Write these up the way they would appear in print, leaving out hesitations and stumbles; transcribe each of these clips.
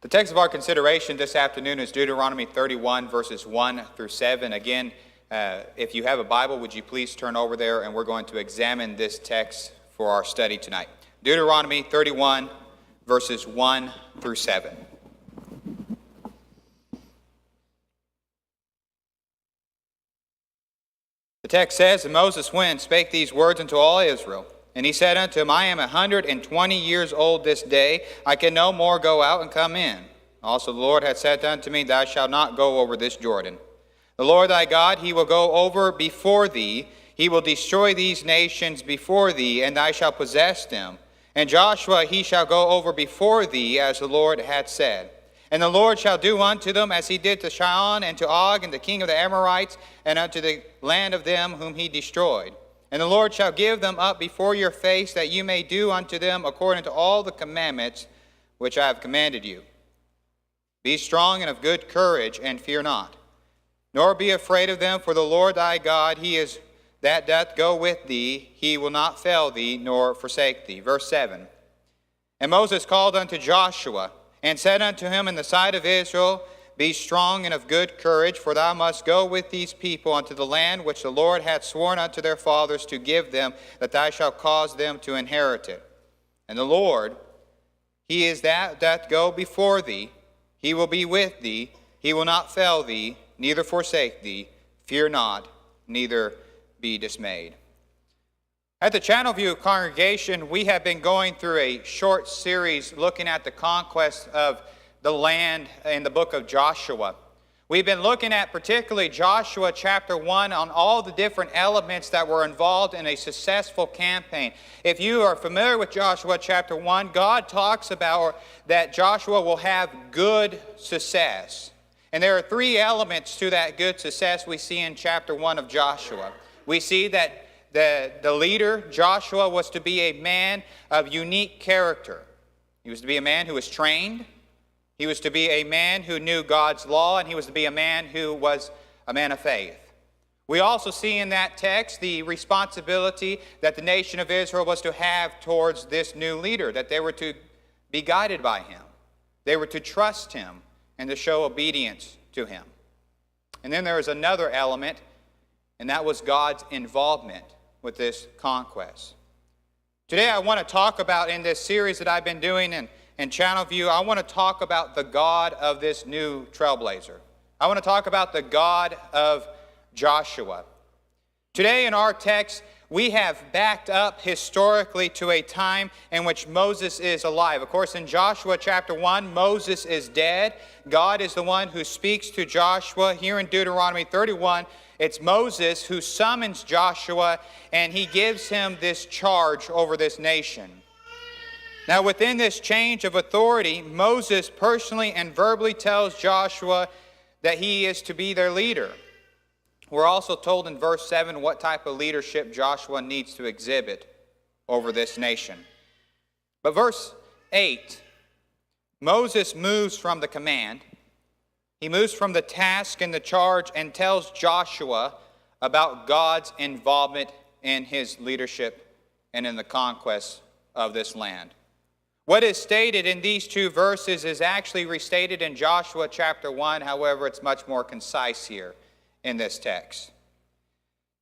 The text of our consideration this afternoon is Deuteronomy 31, verses 1 through 7. Again, if you have a Bible, would you please turn over there, and we're going to examine this text for our study tonight. Deuteronomy 31, verses 1 through 7. The text says, "And Moses went and spake these words unto all Israel. And he said unto him, I am 120 years old this day. I can no more go out and come in. Also the Lord hath said unto me, Thou shalt not go over this Jordan. The Lord thy God, he will go over before thee. He will destroy these nations before thee, and thou shalt possess them. And Joshua, he shall go over before thee, as the Lord hath said. And the Lord shall do unto them as he did to Sihon and to Og and the king of the Amorites, and unto the land of them whom he destroyed. And the Lord shall give them up before your face, that you may do unto them according to all the commandments which I have commanded you. Be strong and of good courage, and fear not. Nor be afraid of them, for the Lord thy God, he is that doth go with thee. He will not fail thee, nor forsake thee." Verse 7. "And Moses called unto Joshua, and said unto him in the sight of Israel, Be strong and of good courage, for thou must go with these people unto the land which the Lord hath sworn unto their fathers to give them, that thou shalt cause them to inherit it. And the Lord, he is that doth go before thee. He will be with thee. He will not fail thee, neither forsake thee. Fear not, neither be dismayed." At the Channelview congregation, we have been going through a short series looking at the conquest of the land in the book of Joshua. We've been looking at particularly Joshua chapter 1 on all the different elements that were involved in a successful campaign. If you are familiar with Joshua chapter 1, God talks about that Joshua will have good success. And there are three elements to that good success we see in chapter 1 of Joshua. We see that the leader, Joshua, was to be a man of unique character. He was to be a man who was trained. He was to be a man who knew God's law, and he was to be a man who was a man of faith. We also see in that text the responsibility that the nation of Israel was to have towards this new leader, that they were to be guided by him. They were to trust him and to show obedience to him. And then there is another element, and that was God's involvement with this conquest. Today I want to talk about, in this series that I've been doing in Channelview, I want to talk about the God of this new trailblazer. I want to talk about the God of Joshua. Today in our text, we have backed up historically to a time in which Moses is alive. Of course, in Joshua chapter 1, Moses is dead. God is the one who speaks to Joshua. Here in Deuteronomy 31, it's Moses who summons Joshua, and he gives him this charge over this nation. Now, within this change of authority, Moses personally and verbally tells Joshua that he is to be their leader. We're also told in verse 7 what type of leadership Joshua needs to exhibit over this nation. But verse 8, Moses moves from the command. He moves from the task and the charge and tells Joshua about God's involvement in his leadership and in the conquest of this land. What is stated in these two verses is actually restated in Joshua chapter 1. However, it's much more concise here in this text.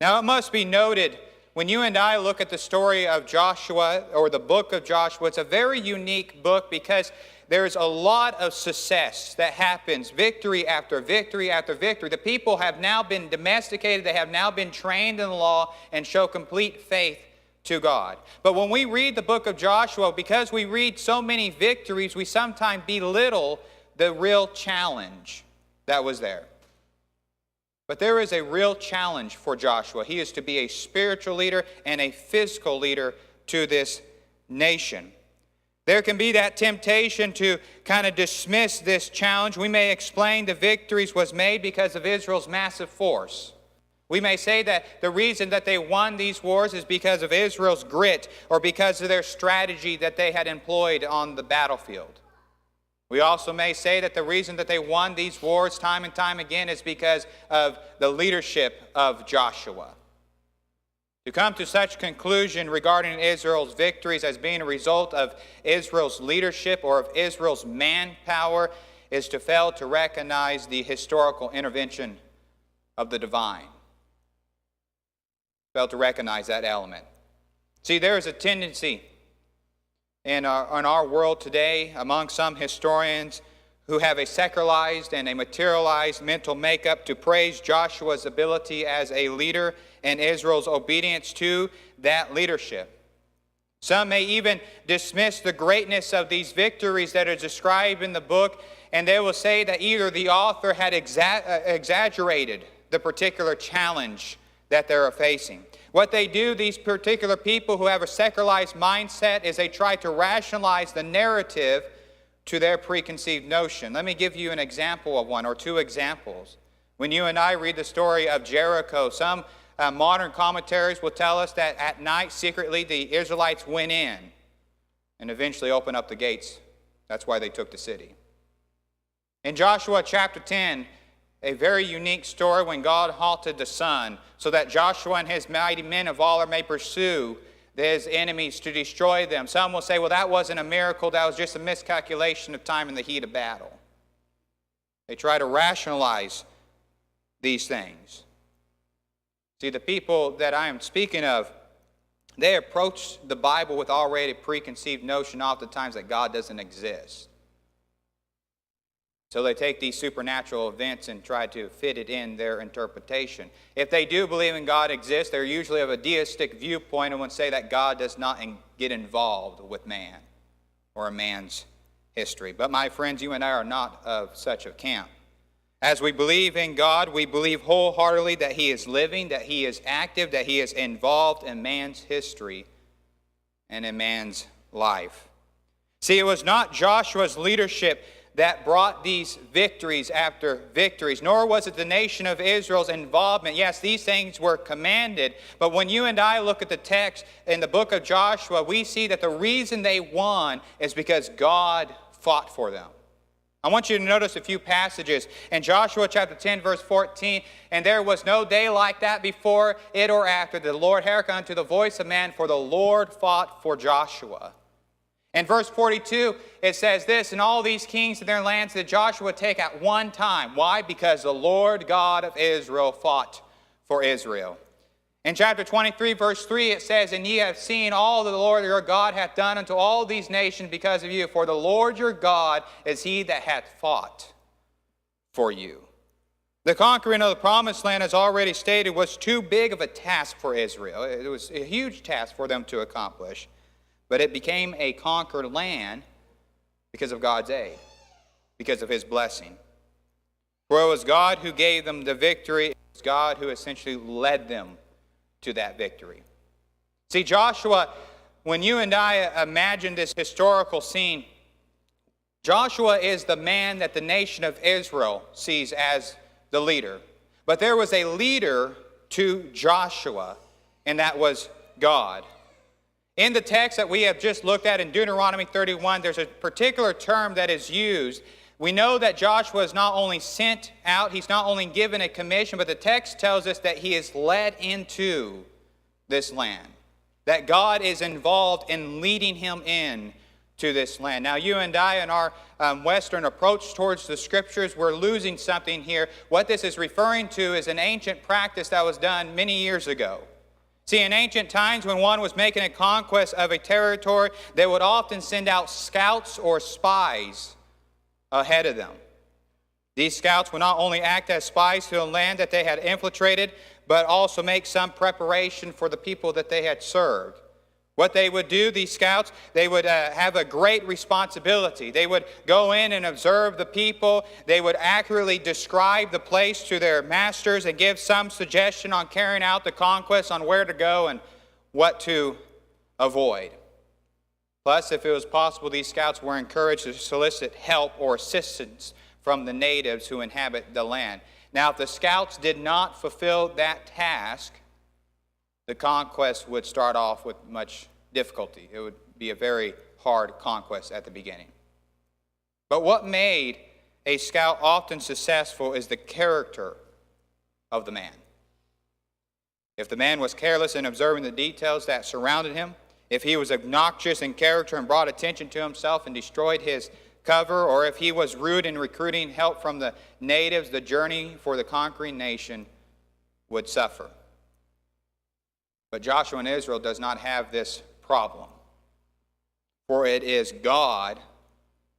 Now, it must be noted, when you and I look at the story of Joshua, or the book of Joshua, it's a very unique book because there's a lot of success that happens, victory after victory after victory. The people have now been domesticated, they have now been trained in the law and show complete faith to God. But when we read the book of Joshua, because we read so many victories, we sometimes belittle the real challenge that was there. But there is a real challenge for Joshua. He is to be a spiritual leader and a physical leader to this nation. There can be that temptation to kind of dismiss this challenge. We may explain the victories was made because of Israel's massive force. We may say that the reason that they won these wars is because of Israel's grit or because of their strategy that they had employed on the battlefield. We also may say that the reason that they won these wars time and time again is because of the leadership of Joshua. To come to such conclusion regarding Israel's victories as being a result of Israel's leadership or of Israel's manpower is to fail to recognize the historical intervention of the divine. Fail to recognize that element. See, there is a tendency in our world today among some historians who have a secularized and a materialized mental makeup to praise Joshua's ability as a leader and Israel's obedience to that leadership. Some may even dismiss the greatness of these victories that are described in the book, and they will say that either the author had exaggerated the particular challenge that they're facing. What they do, these particular people who have a secularized mindset, is they try to rationalize the narrative to their preconceived notion. Let me give you an example of one or two examples. When you and I read the story of Jericho, some modern commentaries will tell us that at night, secretly, the Israelites went in and eventually opened up the gates. That's why they took the city. In Joshua chapter 10, a very unique story when God halted the sun so that Joshua and his mighty men of valor may pursue his enemies to destroy them. Some will say, well, that wasn't a miracle. That was just a miscalculation of time in the heat of battle. They try to rationalize these things. See, the people that I am speaking of, they approach the Bible with already a preconceived notion oftentimes that God doesn't exist. So they take these supernatural events and try to fit it in their interpretation. If they do believe in God exists, they're usually of a deistic viewpoint and would say that God does not get involved with man or a man's history. But my friends, you and I are not of such a camp. As we believe in God, we believe wholeheartedly that He is living, that He is active, that He is involved in man's history and in man's life. See, it was not Joshua's leadership that brought these victories after victories, nor was it the nation of Israel's involvement. Yes, these things were commanded, but when you and I look at the text in the book of Joshua, we see that the reason they won is because God fought for them. I want you to notice a few passages. In Joshua chapter 10, verse 14, and there was no day like that before it or after. The Lord hearkened unto the voice of man, for the Lord fought for Joshua. In verse 42, it says this, and all these kings and their lands did Joshua take at one time. Why? Because the Lord God of Israel fought for Israel. In chapter 23, verse 3, it says, and ye have seen all that the Lord your God hath done unto all these nations because of you. For the Lord your God is he that hath fought for you. The conquering of the promised land, as already stated, was too big of a task for Israel. It was a huge task for them to accomplish. But it became a conquered land because of God's aid, because of His blessing. For it was God who gave them the victory. It was God who essentially led them to that victory. See, Joshua, when you and I imagine this historical scene, Joshua is the man that the nation of Israel sees as the leader. But there was a leader to Joshua, and that was God. In the text that we have just looked at in Deuteronomy 31, there's a particular term that is used. We know that Joshua is not only sent out, he's not only given a commission, but the text tells us that he is led into this land. That God is involved in leading him in to this land. Now, you and I, in our Western approach towards the Scriptures, we're losing something here. What this is referring to is an ancient practice that was done many years ago. See, in ancient times, when one was making a conquest of a territory, they would often send out scouts or spies ahead of them. These scouts would not only act as spies to the land that they had infiltrated, but also make some preparation for the people that they had served. What they would do, these scouts, they would have a great responsibility. They would go in and observe the people. They would accurately describe the place to their masters and give some suggestion on carrying out the conquest, on where to go and what to avoid. Plus, if it was possible, these scouts were encouraged to solicit help or assistance from the natives who inhabit the land. Now, if the scouts did not fulfill that task, the conquest would start off with much difficulty. It would be a very hard conquest at the beginning. But what made a scout often successful is the character of the man. If the man was careless in observing the details that surrounded him, if he was obnoxious in character and brought attention to himself and destroyed his cover, or if he was rude in recruiting help from the natives, the journey for the conquering nation would suffer. But Joshua and Israel does not have this problem, for it is God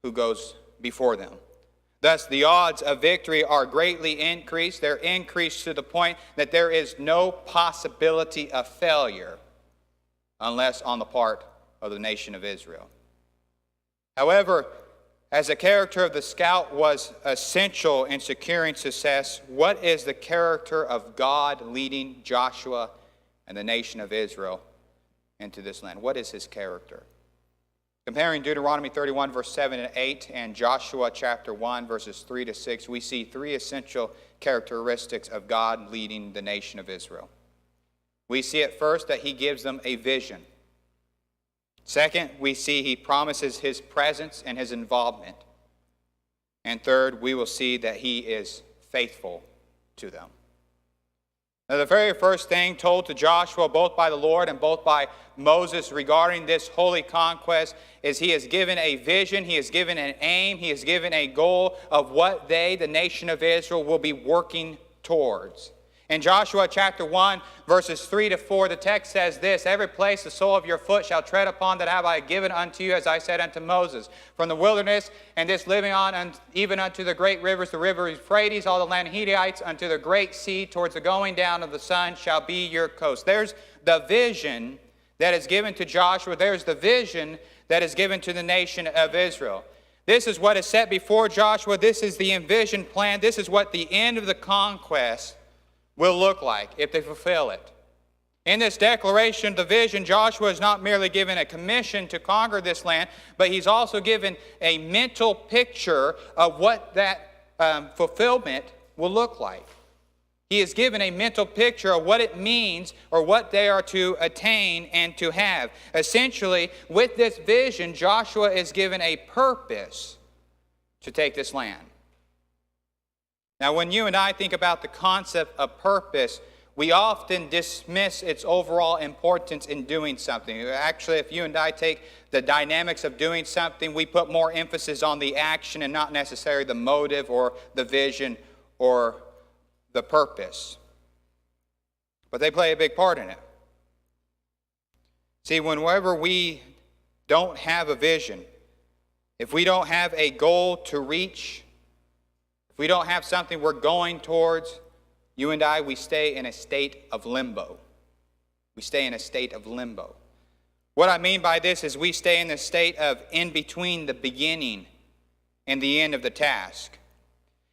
who goes before them. Thus, the odds of victory are greatly increased. They're increased to the point that there is no possibility of failure unless on the part of the nation of Israel. However, as the character of the scout was essential in securing success, what is the character of God leading Joshua and the nation of Israel into this land? What is his character? Comparing Deuteronomy 31, verse 7 and 8, and Joshua chapter 1, verses 3 to 6, we see three essential characteristics of God leading the nation of Israel. We see at first that he gives them a vision. Second, we see he promises his presence and his involvement. And third, we will see that he is faithful to them. Now, the very first thing told to Joshua, both by the Lord and both by Moses regarding this holy conquest, is he has given a vision, he has given an aim, he has given a goal of what they, the nation of Israel, will be working towards. In Joshua chapter 1, verses 3 to 4, the text says this: "Every place the sole of your foot shall tread upon, that have I given unto you, as I said unto Moses. From the wilderness and this living on, and even unto the great rivers, the river Euphrates, all the land of Hittites, unto the great sea, towards the going down of the sun, shall be your coast." There's the vision that is given to Joshua. There's the vision that is given to the nation of Israel. This is what is set before Joshua. This is the envisioned plan. This is what the end of the conquest will look like if they fulfill it. In this declaration of the vision, Joshua is not merely given a commission to conquer this land, but he's also given a mental picture of what that fulfillment will look like. He is given a mental picture of what it means or what they are to attain and to have. Essentially, with this vision, Joshua is given a purpose to take this land. Now, when you and I think about the concept of purpose, we often dismiss its overall importance in doing something. Actually, if you and I take the dynamics of doing something, we put more emphasis on the action and not necessarily the motive or the vision or the purpose. But they play a big part in it. See, whenever we don't have a vision, if we don't have a goal to reach, if we don't have something we're going towards, you and I, we stay in a state of limbo. We stay in a state of limbo. What I mean by this is we stay in the state of in between the beginning and the end of the task.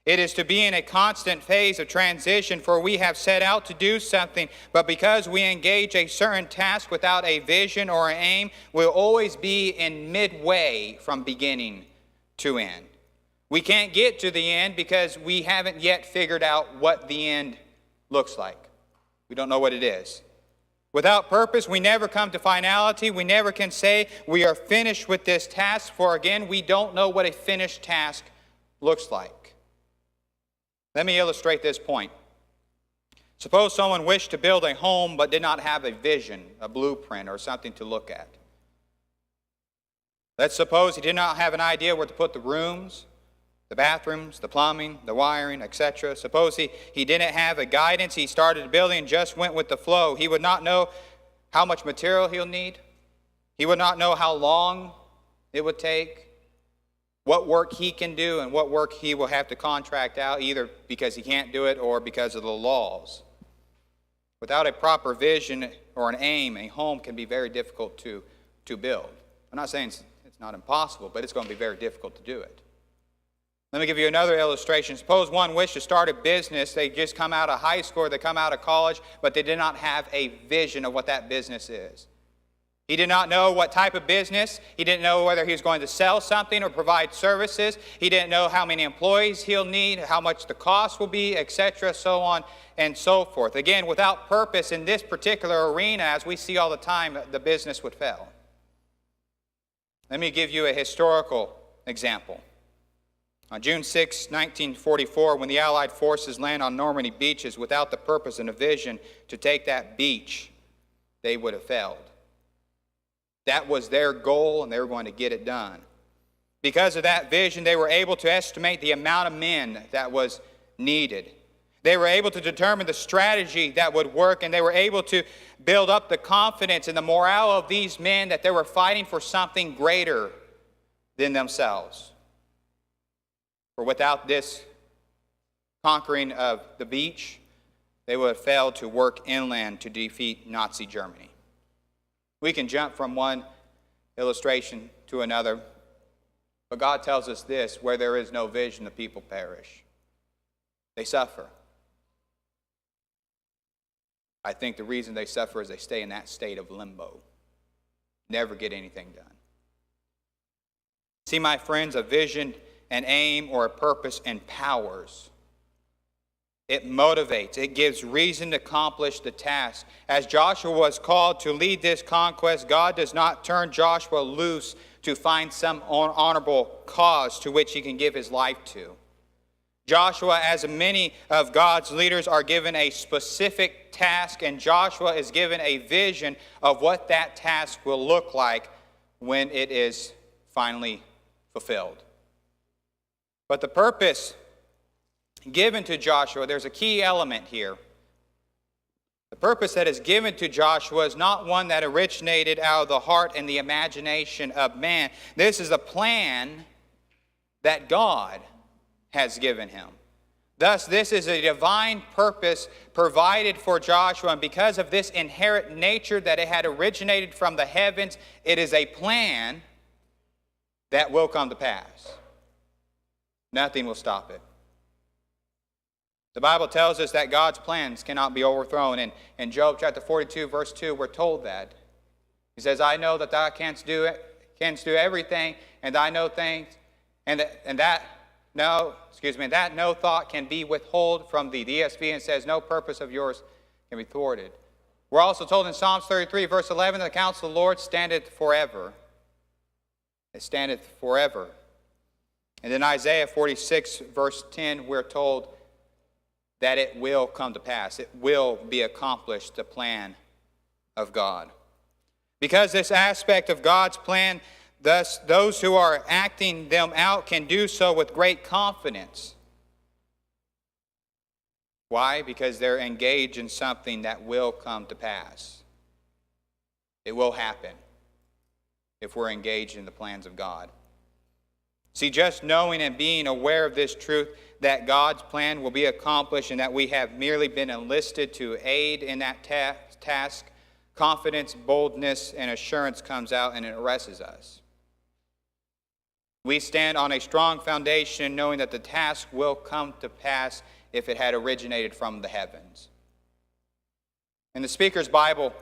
It is to be in a constant phase of transition, for we have set out to do something, but because we engage a certain task without a vision or an aim, we'll always be in midway from beginning to end. We can't get to the end because we haven't yet figured out what the end looks like. We don't know what it is. Without purpose, we never come to finality. We never can say we are finished with this task, for again, we don't know what a finished task looks like. Let me illustrate this point. Suppose someone wished to build a home but did not have a vision, a blueprint, or something to look at. Let's suppose he did not have an idea where to put the rooms, the bathrooms, the plumbing, the wiring, etc. Suppose he didn't have a guidance. He started building and just went with the flow. He would not know how much material he'll need. He would not know how long it would take, what work he can do and what work he will have to contract out, either because he can't do it or because of the laws. Without a proper vision or an aim, a home can be very difficult to build. I'm not saying it's not impossible, but it's going to be very difficult to do it. Let me give you another illustration. Suppose one wished to start a business. They just come out of high school or they come out of college, but they did not have a vision of what that business is. He did not know what type of business. He didn't know whether he was going to sell something or provide services. He didn't know how many employees he'll need, how much the cost will be, etc., so on and so forth. Again, without purpose in this particular arena, as we see all the time, the business would fail. Let me give you a historical example. On June 6, 1944, when the Allied forces land on Normandy beaches without the purpose and a vision to take that beach, they would have failed. That was their goal, and they were going to get it done. Because of that vision, they were able to estimate the amount of men that was needed. They were able to determine the strategy that would work, and they were able to build up the confidence and the morale of these men that they were fighting for something greater than themselves. For without this conquering of the beach, they would have failed to work inland to defeat Nazi Germany. We can jump from one illustration to another, but God tells us this: where there is no vision, the people perish. They suffer. I think the reason they suffer is they stay in that state of limbo. Never get anything done. See, my friends, a vision, an aim, or a purpose empowers. It motivates. It gives reason to accomplish the task. As Joshua was called to lead this conquest, God does not turn Joshua loose to find some honorable cause to which he can give his life to. Joshua, as many of God's leaders, are given a specific task, and Joshua is given a vision of what that task will look like when it is finally fulfilled. But the purpose given to Joshua, there's a key element here. The purpose that is given to Joshua is not one that originated out of the heart and the imagination of man. This is a plan that God has given him. Thus, this is a divine purpose provided for Joshua, and because of this inherent nature that it had originated from the heavens, it is a plan that will come to pass. Nothing will stop it. The Bible tells us that God's plans cannot be overthrown. In Job chapter 42, verse 2, we're told that. He says, I know that thou canst do everything, and I know things, that no thought can be withheld from thee. The ESV and says, no purpose of yours can be thwarted. We're also told in Psalms 33, verse 11, the counsel of the Lord standeth forever. It standeth forever. And in Isaiah 46, verse 10, we're told that it will come to pass. It will be accomplished, the plan of God. Because this aspect of God's plan, thus those who are acting them out can do so with great confidence. Why? Because they're engaged in something that will come to pass. It will happen if we're engaged in the plans of God. See, just knowing and being aware of this truth, that God's plan will be accomplished and that we have merely been enlisted to aid in that task, confidence, boldness, and assurance comes out and it arrests us. We stand on a strong foundation knowing that the task will come to pass if it had originated from the heavens. In the Speaker's Bible,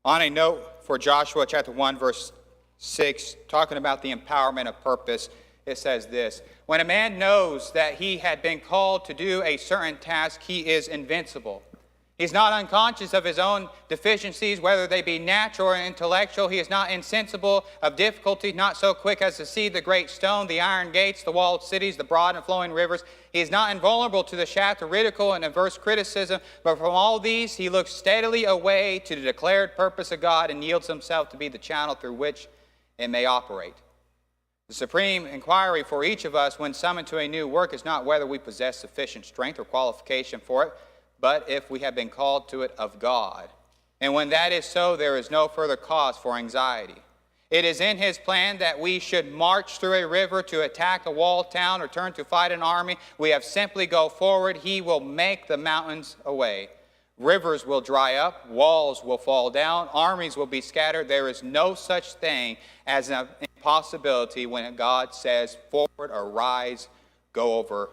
on a note for Joshua chapter 1, verse 6, talking about the empowerment of purpose, it says this: when a man knows that he had been called to do a certain task, he is invincible. He's not unconscious of his own deficiencies, whether they be natural or intellectual. He is not insensible of difficulties, not so quick as to see the great stone, the iron gates, the walled cities, the broad and flowing rivers. He is not invulnerable to the shaft of ridicule and adverse criticism, but from all these he looks steadily away to the declared purpose of God and yields himself to be the channel through which it may operate. The supreme inquiry for each of us when summoned to a new work is not whether we possess sufficient strength or qualification for it, but if we have been called to it of God. And when that is so, there is no further cause for anxiety. It is in his plan that we should march through a river to attack a walled town or turn to fight an army. We have simply go forward. He will make the mountains away. Rivers will dry up, walls will fall down, armies will be scattered. There is no such thing as an impossibility when God says, forward, arise, go over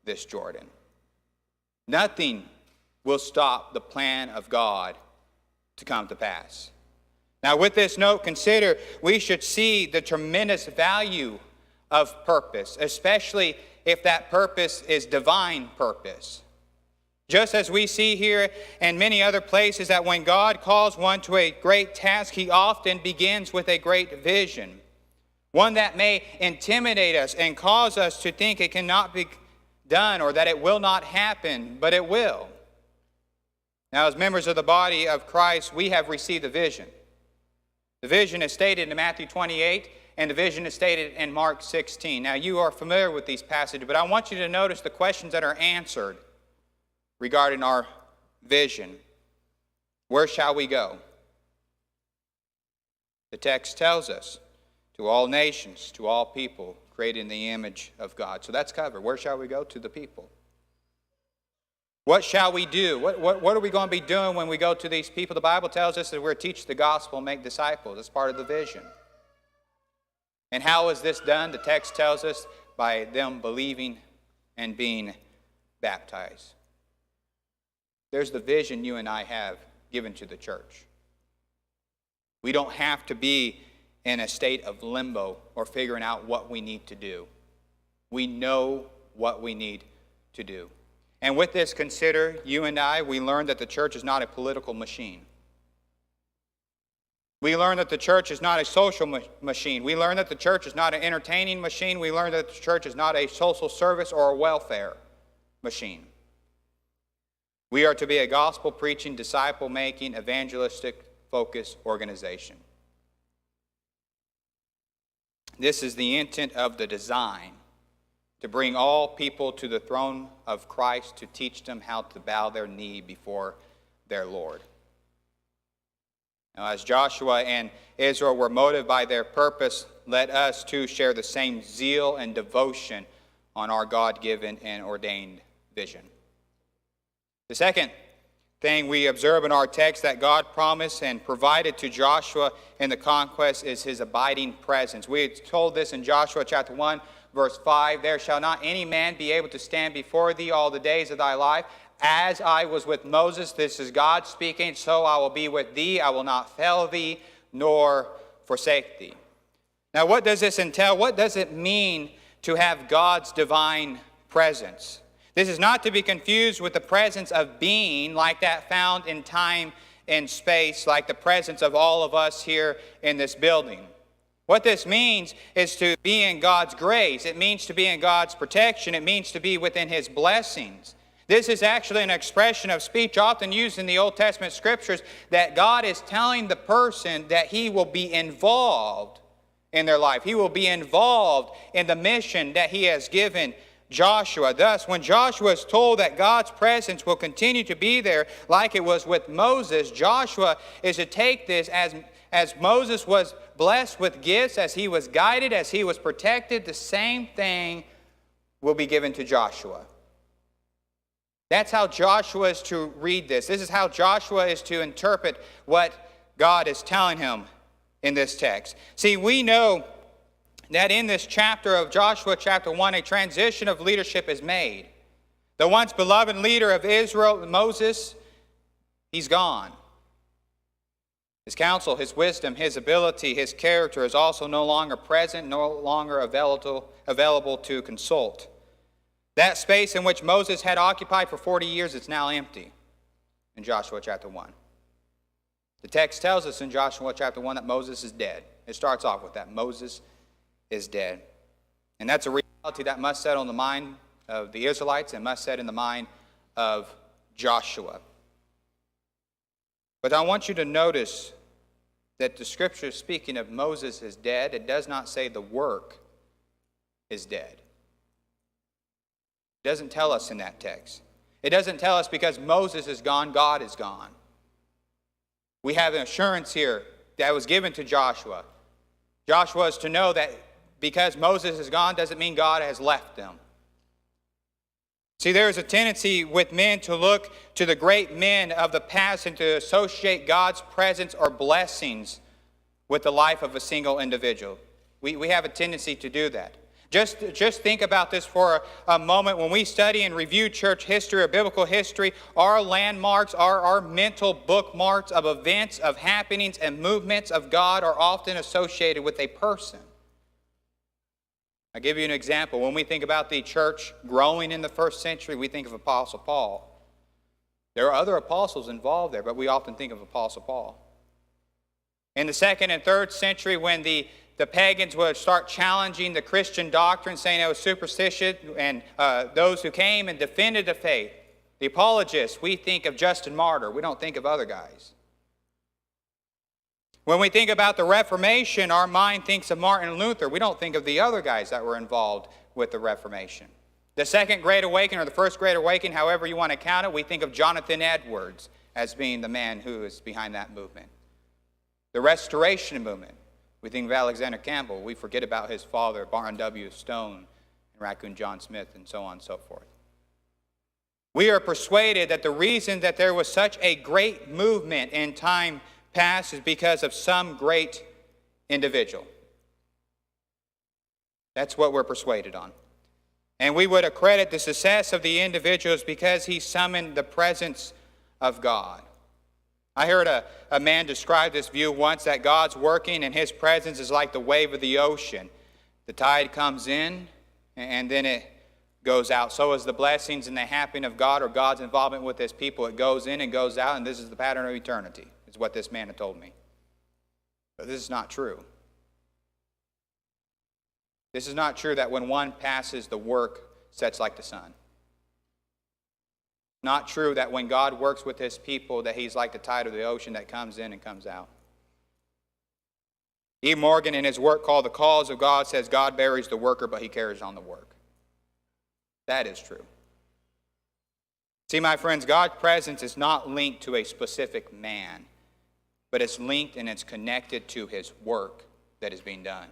this Jordan. Nothing will stop the plan of God to come to pass. Now, with this note, consider we should see the tremendous value of purpose, especially if that purpose is divine purpose. Just as we see here and many other places that when God calls one to a great task, he often begins with a great vision. One that may intimidate us and cause us to think it cannot be done or that it will not happen, but it will. Now, as members of the body of Christ, we have received a vision. The vision is stated in Matthew 28, and the vision is stated in Mark 16. Now, you are familiar with these passages, but I want you to notice the questions that are answered regarding our vision. Where shall we go? The text tells us, to all nations, to all people, created in the image of God. So that's covered. Where shall we go? To the people. What shall we do? What are we going to be doing when we go to these people? The Bible tells us that we're to teach the gospel and make disciples. That's part of the vision. And how is this done? The text tells us by them believing and being baptized. There's the vision you and I have given to the church. We don't have to be in a state of limbo or figuring out what we need to do. We know what we need to do. And with this, consider, you and I, we learn that the church is not a political machine. We learn that the church is not a social machine. We learn that the church is not an entertaining machine. We learn that the church is not a social service or a welfare machine. We are to be a gospel-preaching, disciple-making, evangelistic-focused organization. This is the intent of the design, to bring all people to the throne of Christ, to teach them how to bow their knee before their Lord. Now, as Joshua and Israel were motivated by their purpose, let us too share the same zeal and devotion on our God-given and ordained vision. The second thing we observe in our text that God promised and provided to Joshua in the conquest is his abiding presence. We are told this in Joshua chapter 1, verse 5, "There shall not any man be able to stand before thee all the days of thy life. As I was with Moses," this is God speaking, "so I will be with thee. I will not fail thee nor forsake thee." Now, what does this entail? What does it mean to have God's divine presence? This is not to be confused with the presence of being like that found in time and space, like the presence of all of us here in this building. What this means is to be in God's grace. It means to be in God's protection. It means to be within His blessings. This is actually an expression of speech often used in the Old Testament scriptures that God is telling the person that He will be involved in their life. He will be involved in the mission that He has given Joshua. Thus, when Joshua is told that God's presence will continue to be there like it was with Moses, Joshua is to take this as Moses was blessed with gifts, as he was guided, as he was protected, the same thing will be given to Joshua. That's how Joshua is to read this. This is how Joshua is to interpret what God is telling him in this text. See, we know that in this chapter of Joshua chapter 1, a transition of leadership is made. The once beloved leader of Israel, Moses, he's gone. His counsel, his wisdom, his ability, his character is also no longer present, no longer available to consult. That space in which Moses had occupied for 40 years is now empty in Joshua chapter 1. The text tells us in Joshua chapter 1 that Moses is dead. It starts off with that. Moses is dead. And that's a reality that must set on the mind of the Israelites and must set in the mind of Joshua. But I want you to notice that the scripture speaking of Moses is dead, it does not say the work is dead. It doesn't tell us in that text. It doesn't tell us because Moses is gone, God is gone. We have an assurance here that was given to Joshua. Joshua is to know that because Moses is gone doesn't mean God has left them. See, there is a tendency with men to look to the great men of the past and to associate God's presence or blessings with the life of a single individual. We have a tendency to do that. Just think about this for a moment. When we study and review church history or biblical history, our landmarks, our mental bookmarks of events, of happenings, and movements of God are often associated with a person. I'll give you an example. When we think about the church growing in the first century, we think of Apostle Paul. There are other apostles involved there, but we often think of Apostle Paul. In the second and third century, when the the pagans would start challenging the Christian doctrine, saying it was superstitious, and those who came and defended the faith, the apologists, we think of Justin Martyr. We don't think of other guys. When we think about the Reformation, our mind thinks of Martin Luther. We don't think of the other guys that were involved with the Reformation. The Second Great Awakening, or the First Great Awakening, however you want to count it, we think of Jonathan Edwards as being the man who is behind that movement. The Restoration Movement, we think of Alexander Campbell. We forget about his father, Barton W. Stone, and Raccoon John Smith, and so on and so forth. We are persuaded that the reason that there was such a great movement in time past is because of some great individual. That's what we're persuaded on. And we would accredit the success of the individuals because he summoned the presence of God. I heard a man describe this view once, that God's working and his presence is like the wave of the ocean. The tide comes in and then it goes out. So is the blessings and the happening of God, or God's involvement with his people. It goes in and goes out, and this is the pattern of eternity, is what this man had told me. But this is not true. This is not true that when one passes, the work sets like the sun. Not true that when God works with his people, that he's like the tide of the ocean that comes in and comes out. E. Morgan, in his work called The Cause of God, says God buries the worker, but he carries on the work. That is true. See, my friends, God's presence is not linked to a specific man, but it's linked and it's connected to his work that is being done.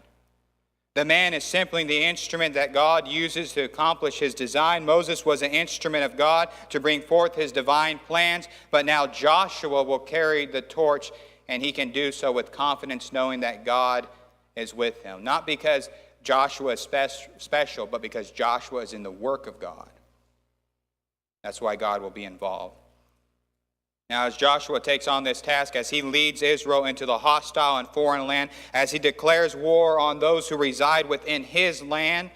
The man is simply the instrument that God uses to accomplish his design. Moses was an instrument of God to bring forth his divine plans, but now Joshua will carry the torch, and he can do so with confidence, knowing that God is with him. Not because Joshua is special, but because Joshua is in the work of God. That's why God will be involved. Now, as Joshua takes on this task, as he leads Israel into the hostile and foreign land, as he declares war on those who reside within his land,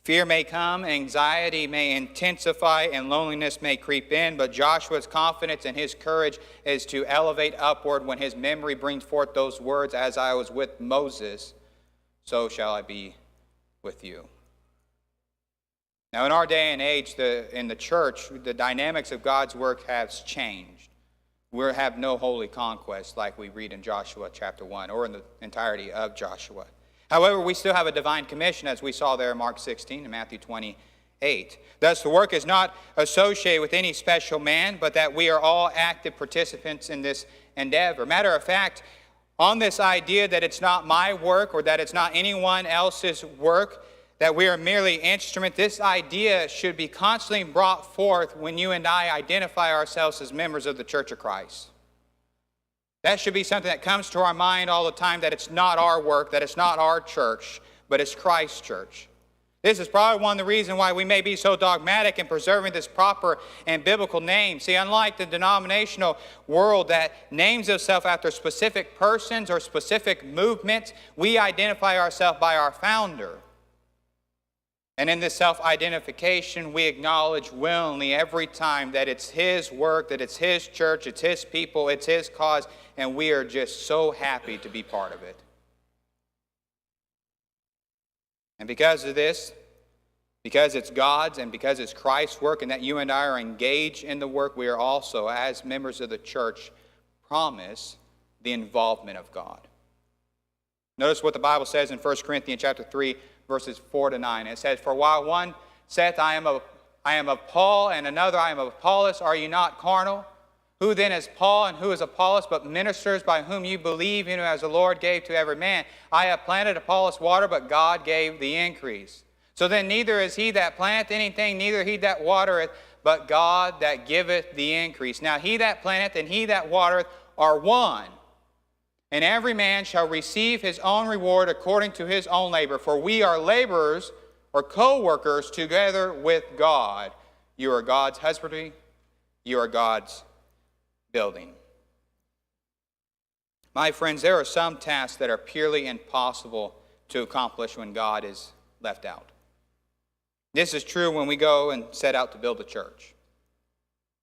fear may come, anxiety may intensify, and loneliness may creep in, but Joshua's confidence and his courage is to elevate upward when his memory brings forth those words, "As I was with Moses, so shall I be with you." Now, in our day and age, in the church, the dynamics of God's work has changed. We have no holy conquest like we read in Joshua chapter 1 or in the entirety of Joshua. However, we still have a divine commission, as we saw there in Mark 16 and Matthew 28. Thus, the work is not associated with any special man, but that we are all active participants in this endeavor. Matter of fact, on this idea that it's not my work or that it's not anyone else's work, that we are merely instrument, this idea should be constantly brought forth when you and I identify ourselves as members of the Church of Christ. That should be something that comes to our mind all the time, that it's not our work, that it's not our church, but it's Christ's church. This is probably one of the reasons why we may be so dogmatic in preserving this proper and biblical name. See, unlike the denominational world that names itself after specific persons or specific movements, we identify ourselves by our founder. And in this self-identification, we acknowledge willingly every time that it's his work, that it's his church, it's his people, it's his cause, and we are just so happy to be part of it. And because of this, because it's God's and because it's Christ's work and that you and I are engaged in the work, we are also, as members of the church, promised the involvement of God. Notice what the Bible says in 1 Corinthians chapter 3, verses 4 to 9. It says, "For while one saith, I am of Paul, and another, I am of Apollos, are you not carnal? Who then is Paul, and who is Apollos, but ministers by whom you believe, even as the Lord gave to every man? I have planted, Apollos water, but God gave the increase. So then neither is he that planteth anything, neither he that watereth, but God that giveth the increase. Now he that planteth and he that watereth are one, and every man shall receive his own reward according to his own labor. For we are laborers or co-workers together with God. You are God's husbandry, you are God's building." My friends, there are some tasks that are purely impossible to accomplish when God is left out. This is true when we go and set out to build a church.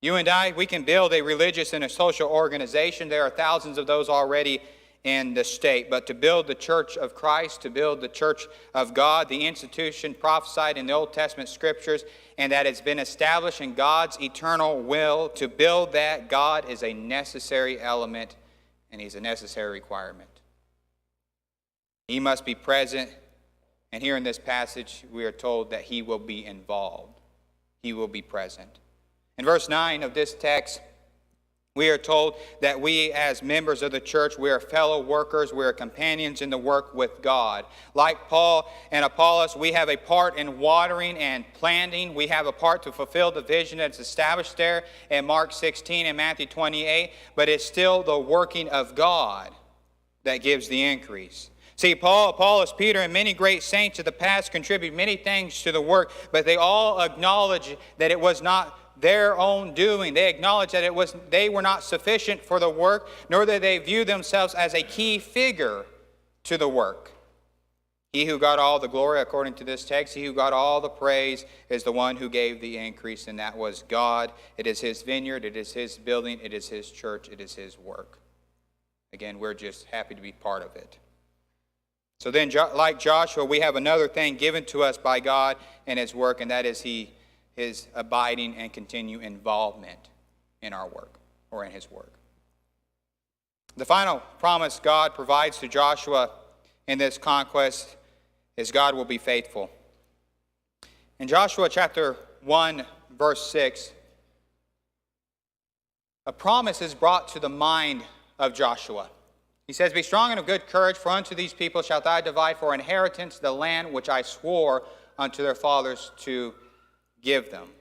You and I, we can build a religious and a social organization. There are thousands of those already in the state, but to build the church of Christ, to build the church of God, the institution prophesied in the Old Testament scriptures, and that it's been established in God's eternal will. To build that, God is a necessary element, and He's a necessary requirement. He must be present, and here in this passage we are told that He will be involved. He will be present. In verse 9 of this text, we are told that we as members of the church, we are fellow workers, we are companions in the work with God. Like Paul and Apollos, we have a part in watering and planting. We have a part to fulfill the vision that's established there in Mark 16 and Matthew 28, but it's still the working of God that gives the increase. See, Paul, Apollos, Peter, and many great saints of the past contribute many things to the work, but they all acknowledge that it was not their own doing. They acknowledge that they were not sufficient for the work, nor did they view themselves as a key figure to the work. He who got all the glory, according to this text, he who got all the praise is the one who gave the increase, and that was God. It is His vineyard, it is His building, it is His church, it is His work. Again, we're just happy to be part of it. So then, like Joshua, we have another thing given to us by God in His work, and that is His abiding and continued involvement in our work, or in His work. The final promise God provides to Joshua in this conquest is God will be faithful. In Joshua chapter 1, verse 6, a promise is brought to the mind of Joshua. He says, "Be strong and of good courage, for unto these people shalt thou divide for inheritance the land which I swore unto their fathers to give them."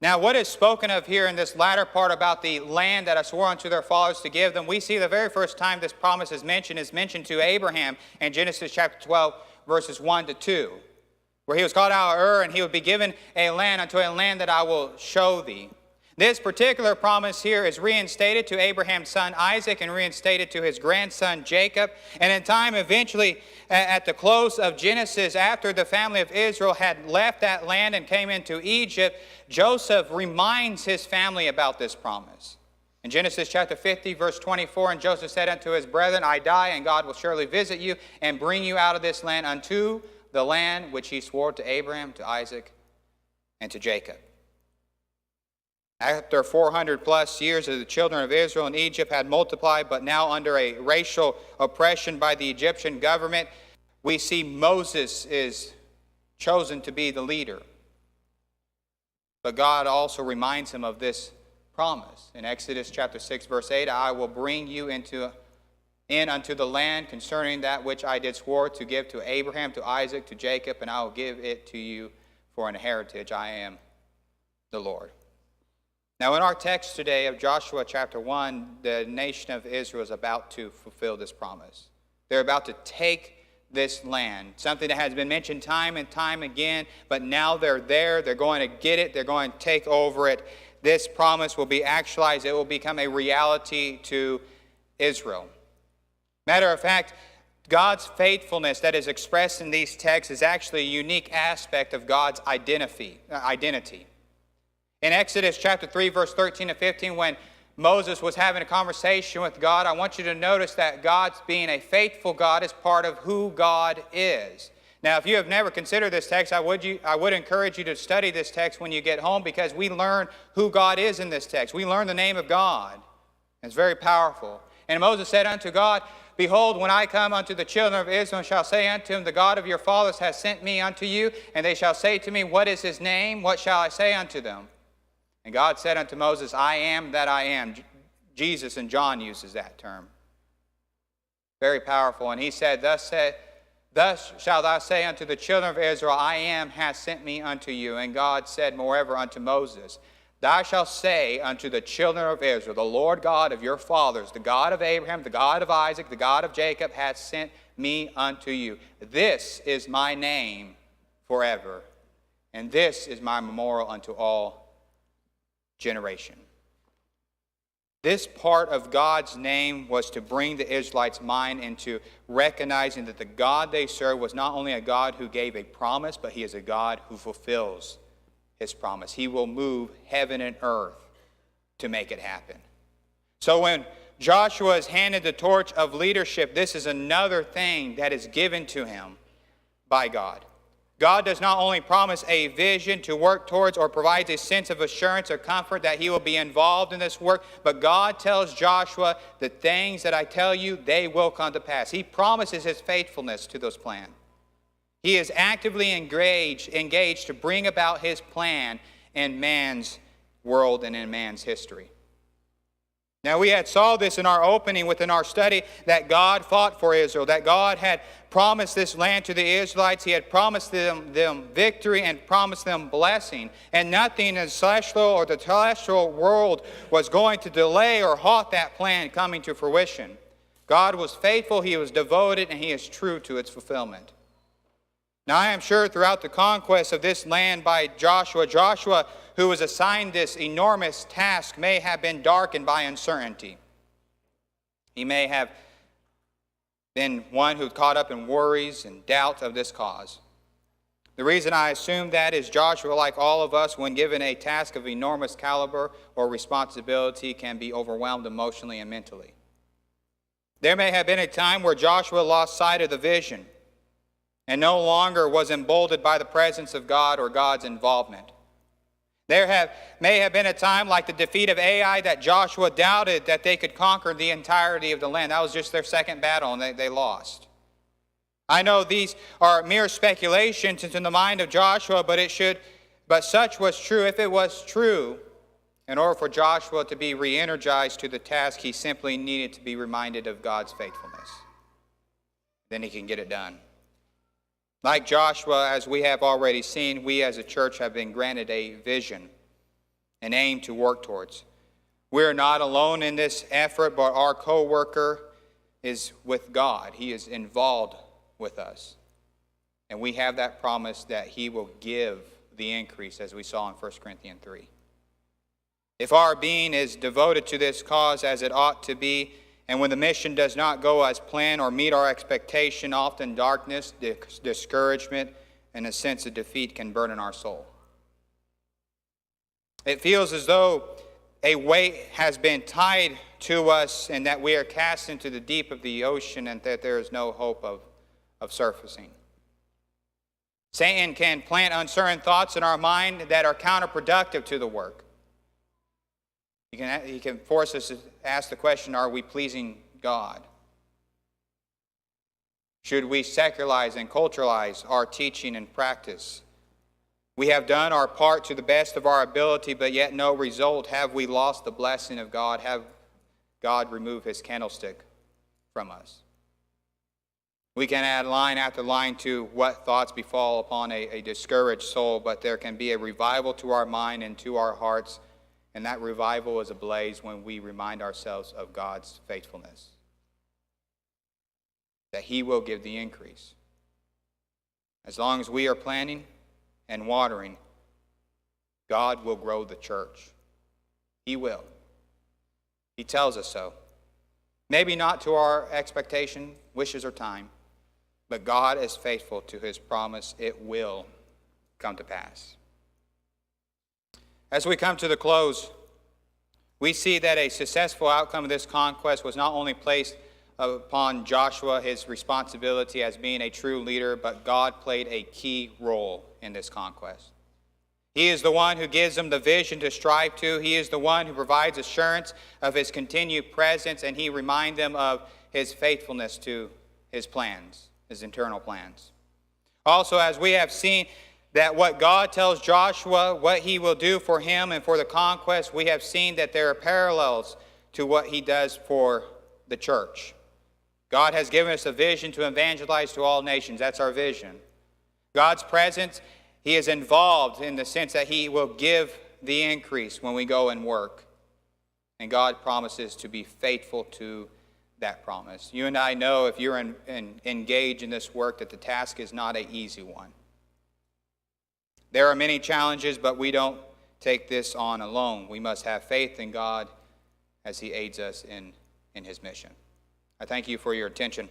Now, what is spoken of here in this latter part about the land that I swore unto their fathers to give them, we see the very first time this promise is mentioned to Abraham in Genesis chapter 12, verses 1 to 2, where he was called out of Ur, and he would be given a land unto a land that I will show thee. This particular promise here is reinstated to Abraham's son Isaac and reinstated to his grandson Jacob. And in time, eventually, at the close of Genesis, after the family of Israel had left that land and came into Egypt, Joseph reminds his family about this promise. In Genesis chapter 50, verse 24, "And Joseph said unto his brethren, I die, and God will surely visit you and bring you out of this land unto the land which He swore to Abraham, to Isaac, and to Jacob." After 400 plus years of the children of Israel in Egypt had multiplied, but now under a racial oppression by the Egyptian government, we see Moses is chosen to be the leader. But God also reminds him of this promise. In Exodus chapter 6, verse 8, "I will bring you in unto the land concerning that which I did swore to give to Abraham, to Isaac, to Jacob, and I will give it to you for an heritage. I am the Lord." Now, in our text today of Joshua chapter 1, the nation of Israel is about to fulfill this promise. They're about to take this land, something that has been mentioned time and time again, but now they're there. They're going to get it. They're going to take over it. This promise will be actualized. It will become a reality to Israel. Matter of fact, God's faithfulness that is expressed in these texts is actually a unique aspect of God's identity. In Exodus chapter 3, verse 13 and 15, when Moses was having a conversation with God, I want you to notice that God's being a faithful God is part of who God is. Now, if you have never considered this text, I would encourage you to study this text when you get home, because we learn who God is in this text. We learn the name of God. It's very powerful. "And Moses said unto God, Behold, when I come unto the children of Israel, and shall say unto them, The God of your fathers has sent me unto you, and they shall say to me, What is His name? What shall I say unto them? And God said unto Moses, I am that I am." Jesus and John uses that term. Very powerful. "And He said, Thus shalt thou say unto the children of Israel, I am has sent me unto you. And God said moreover unto Moses, Thou shalt say unto the children of Israel, The Lord God of your fathers, the God of Abraham, the God of Isaac, the God of Jacob, hath sent me unto you. This is my name forever, and this is my memorial unto all generation." This part of God's name was to bring the Israelites' mind into recognizing that the God they serve was not only a God who gave a promise, but He is a God who fulfills His promise. He will move heaven and earth to make it happen. So when Joshua is handed the torch of leadership. This is another thing that is given to him by God. God does not only promise a vision to work towards or provides a sense of assurance or comfort that he will be involved in this work, but God tells Joshua, the things that I tell you, they will come to pass. He promises his faithfulness to those plans. He is actively engaged to bring about his plan in man's world and in man's history. Now, we had saw this in our opening within our study, that God fought for Israel, that God had promised this land to the Israelites. He had promised them victory and promised them blessing. And nothing in the celestial or the terrestrial world was going to delay or halt that plan coming to fruition. God was faithful, he was devoted, and he is true to its fulfillment. Now, I am sure throughout the conquest of this land by Joshua, who was assigned this enormous task, may have been darkened by uncertainty. He may have been one who caught up in worries and doubts of this cause. The reason I assume that is Joshua, like all of us, when given a task of enormous caliber or responsibility, can be overwhelmed emotionally and mentally. There may have been a time where Joshua lost sight of the vision and no longer was emboldened by the presence of God or God's involvement. May have been a time like the defeat of Ai that Joshua doubted that they could conquer the entirety of the land. That was just their second battle, and they lost. I know these are mere speculations into the mind of Joshua, but such was true. If it was true, in order for Joshua to be re-energized to the task, he simply needed to be reminded of God's faithfulness. Then he can get it done. Like Joshua, as we have already seen, we as a church have been granted a vision, an aim to work towards. We are not alone in this effort, but our co-worker is with God. He is involved with us. And we have that promise that he will give the increase, as we saw in 1 Corinthians 3. If our being is devoted to this cause as it ought to be, and when the mission does not go as planned or meet our expectation, often darkness, discouragement, and a sense of defeat can burden our soul. It feels as though a weight has been tied to us and that we are cast into the deep of the ocean and that there is no hope of surfacing. Satan can plant uncertain thoughts in our mind that are counterproductive to the work. He can force us to ask the question, are we pleasing God? Should we secularize and culturalize our teaching and practice? We have done our part to the best of our ability, but yet no result. Have we lost the blessing of God? Have God removed his candlestick from us? We can add line after line to what thoughts befall upon a discouraged soul, but there can be a revival to our mind and to our hearts. And that revival is ablaze when we remind ourselves of God's faithfulness. That he will give the increase. As long as we are planting and watering, God will grow the church. He will. He tells us so. Maybe not to our expectation, wishes, or time, but God is faithful to his promise. It will come to pass. As we come to the close, we see that a successful outcome of this conquest was not only placed upon Joshua, his responsibility as being a true leader, but God played a key role in this conquest. He is the one who gives them the vision to strive to. He is the one who provides assurance of his continued presence, and he reminds them of his faithfulness to his plans, his internal plans. Also, as we have seen, that what God tells Joshua, what he will do for him and for the conquest, we have seen that there are parallels to what he does for the church. God has given us a vision to evangelize to all nations. That's our vision. God's presence, he is involved in the sense that he will give the increase when we go and work. And God promises to be faithful to that promise. You and I know, if you're engaged in this work, that the task is not an easy one. There are many challenges, but we don't take this on alone. We must have faith in God as he aids us in his mission. I thank you for your attention.